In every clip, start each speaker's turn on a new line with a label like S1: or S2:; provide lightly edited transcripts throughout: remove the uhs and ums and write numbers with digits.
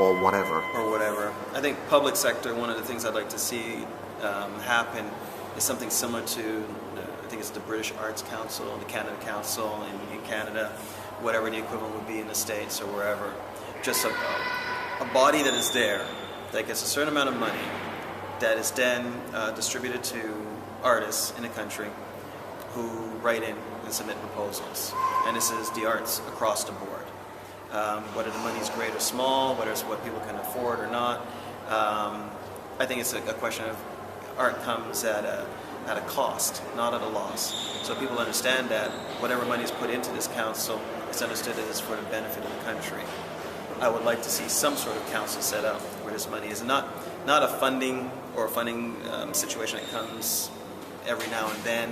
S1: or whatever.
S2: I think public sector, one of the things I'd like to see happen is something similar to, I think it's the British Arts Council, the Canada Council in Canada, whatever the equivalent would be in the States or wherever. Just a body that is there, that gets a certain amount of money, that is then distributed to artists in the country who write in and submit proposals. And this is the arts across the board. Whether the money is great or small, whether it's what people can afford or not. I think it's a question of art comes at a cost, not at a loss. So people understand that whatever money is put into this council, it's understood that it's for the benefit of the country. I would like to see some sort of council set up where this money is not a funding situation that comes every now and then,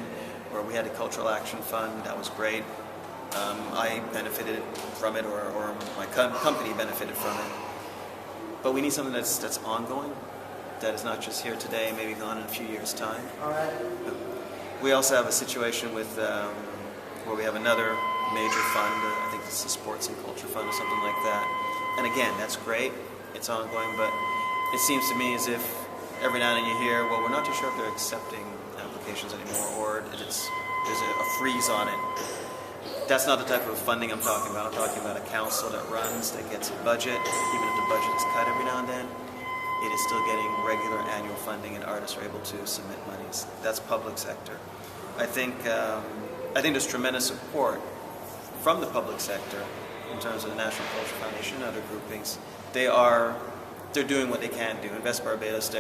S2: where we had a cultural action fund, that was great. I benefited from it, or my company benefited from it. But we need something that's ongoing, that is not just here today, maybe gone in a few years' time.
S3: All right.
S2: We also have a situation with where we have another major fund. I think it's the Sports and Culture Fund or something like that. And again, that's great. It's ongoing, but it seems to me as if every now and then you hear, well, we're not too sure if they're accepting applications anymore, or there's a freeze on it. That's not the type of funding I'm talking about. I'm talking about a council that runs, that gets a budget. Even if the budget is cut every now and then, it is still getting regular annual funding, and artists are able to submit monies. That's public sector. I think there's tremendous support from the public sector in terms of the National Culture Foundation and other groupings. They're doing what they can do. Invest Barbados,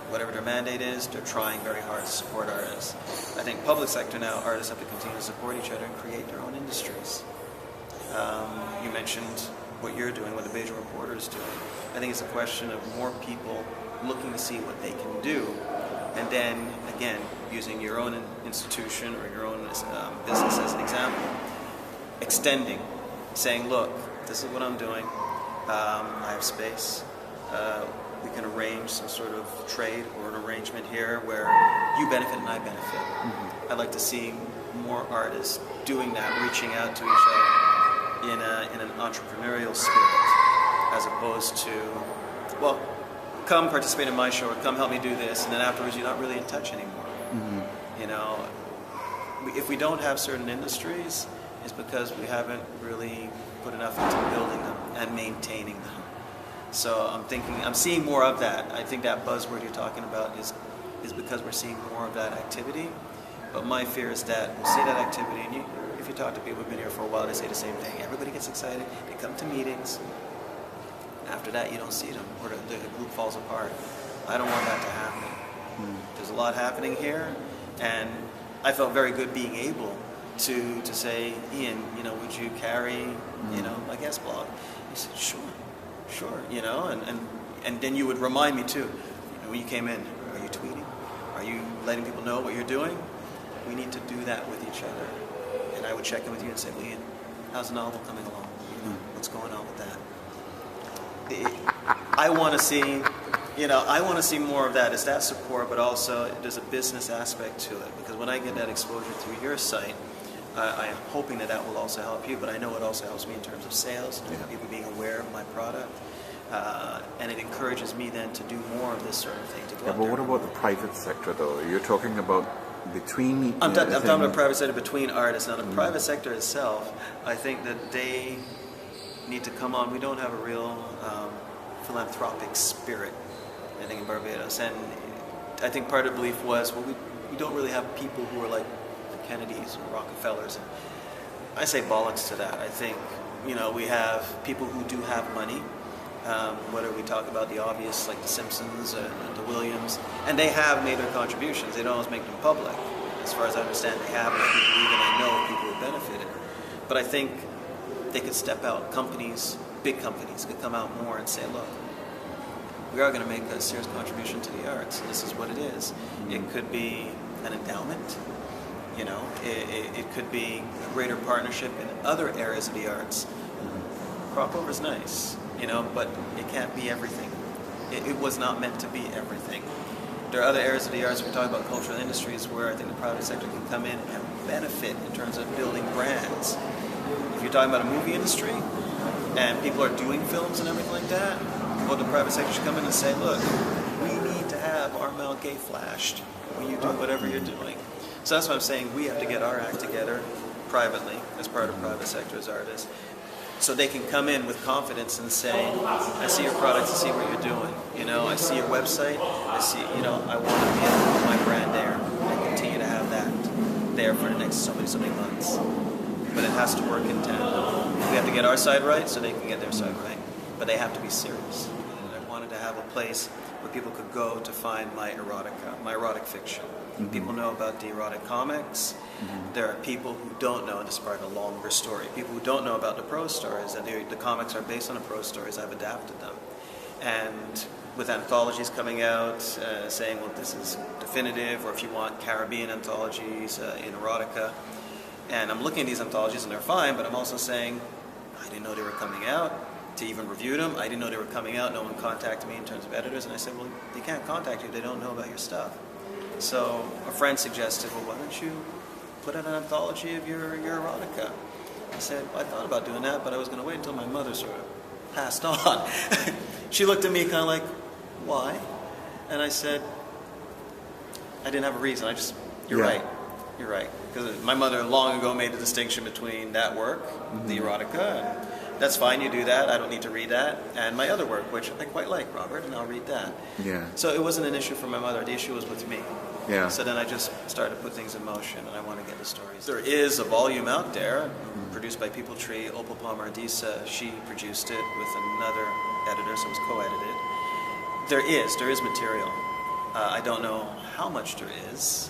S2: whatever their mandate is, they're trying very hard to support artists. I think public sector now, artists have to continue to support each other and create their own industries. You mentioned what you're doing, what the Beijing Reporter is doing. I think it's a question of more people looking to see what they can do, and then, again, using your own institution or your own business as an example, extending, saying, look, this is what I'm doing, I have space, we can arrange some sort of trade or an arrangement here where you benefit and I benefit. Mm-hmm. I'd like to see more artists doing that, reaching out to each other in an entrepreneurial spirit, as opposed to, well, come participate in my show or come help me do this, and then afterwards you're not really in touch anymore. Mm-hmm. You know, if we don't have certain industries, it's because we haven't really put enough into building them and maintaining them. So I'm seeing more of that. I think that buzzword you're talking about is because we're seeing more of that activity. But my fear is that we'll see that activity, and if you talk to people who've been here for a while, they say the same thing. Everybody gets excited, they come to meetings. After that, you don't see them, or the group falls apart. I don't want that to happen. There's a lot happening here, and I felt very good being able to say, Ian, would you carry, a guest blog? He said, sure, and then you would remind me too, when you came in, are you tweeting? Are you letting people know what you're doing? We need to do that with each other. And I would check in with you and say, well, Ian, how's the novel coming along? What's going on with that? I want to see more of that. It's that support, but also there's a business aspect to it. Because when I get that exposure through your site, I am hoping that will also help you, but I know it also helps me in terms of sales, people being aware of my product, and it encourages me then to do more of this sort of thing.
S1: But what about the private sector, though? You're talking about between...
S2: I'm talking about the private sector between artists. Now, the private sector itself, I think that they need to come on. We don't have a real philanthropic spirit, I think, in Barbados. And I think part of the belief was, well, we don't really have people who are like Kennedys and Rockefellers. And I say bollocks to that. I think, we have people who do have money, whether we talk about the obvious, like the Simpsons and the Williams, and they have made their contributions. They don't always make them public. As far as I understand, they have, and I know people who benefited. But I think they could step out. Companies, big companies, could come out more and say, look, we are going to make a serious contribution to the arts. This is what it is. It could be an endowment. It could be a greater partnership in other areas of the arts. Crop over is nice, but it can't be everything. It was not meant to be everything. There are other areas of the arts, we talk about cultural industries, where I think the private sector can come in and benefit in terms of building brands. If you're talking about a movie industry, and people are doing films and everything like that, or the private sector should come in and say, look, we need to have our Mount Gay flashed when you do whatever you're doing. So that's what I'm saying. We have to get our act together privately as part of private sector as artists, so they can come in with confidence and say, I see your products, I see what you're doing. You know, I see your website, I see, you know, I want to get my brand there and continue to have that there for the next so many months. But it has to work in tandem. We have to get our side right so they can get their side right. But they have to be serious. And I wanted to have a place where people could go to find my erotica, my erotic fiction. Mm-hmm. People know about the erotic comics. Mm-hmm. There are people who don't know, and this is part of a longer story, people who don't know about the prose stories, that the comics are based on the prose stories. I've adapted them. And with anthologies coming out saying, well, this is definitive, or if you want Caribbean anthologies in erotica. And I'm looking at these anthologies and they're fine, but I'm also saying, I didn't know they were coming out to even review them. I didn't know they were coming out. No one contacted me in terms of editors. And I said, well, they can't contact you. They don't know about your stuff. So a friend suggested, well, why don't you put out an anthology of your erotica? I said, well, I thought about doing that, but I was going to wait until my mother sort of passed on. She looked at me kind of like, why? And I said, I didn't have a reason. You're right. You're right. Because my mother long ago made the distinction between that work, the erotica, and that's fine, you do that, I don't need to read that, and my other work, which I quite like, Robert, and I'll read that.
S1: Yeah.
S2: So it wasn't an issue for my mother, the issue was with me.
S1: Yeah.
S2: So then I just started to put things in motion, and I want to get the stories. There is a volume out there, produced by People Tree. Opal Palmer-Ardisa, she produced it with another editor, so it was co-edited. There is material. I don't know how much there is,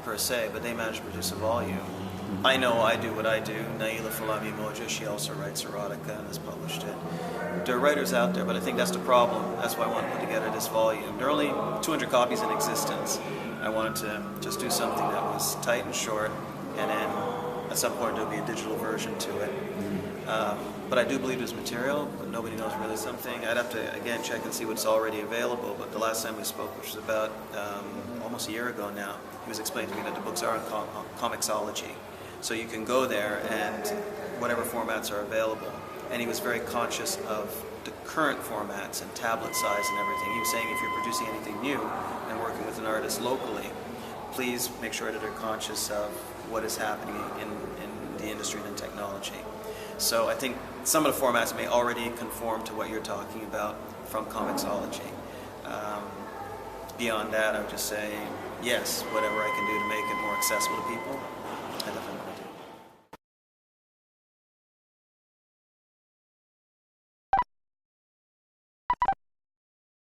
S2: per se, but they managed to produce a volume. I know I do what I do. Naila Falami Moja, she also writes erotica and has published it. There are writers out there, but I think that's the problem. That's why I want to put together this volume. There are only 200 copies in existence. I wanted to just do something that was tight and short, and then at some point there'll be a digital version to it. But I do believe there's material, but nobody knows really something. I'd have to, again, check and see what's already available, but the last time we spoke, which was about almost a year ago now, he was explaining to me that the books are on comicsology. So you can go there and whatever formats are available. And he was very conscious of the current formats and tablet size and everything. He was saying if you're producing anything new and working with an artist locally, please make sure that they're conscious of what is happening in the industry and in technology. So I think some of the formats may already conform to what you're talking about from comicsology. Beyond that, I would just say, yes, whatever I can do to make it more accessible to people,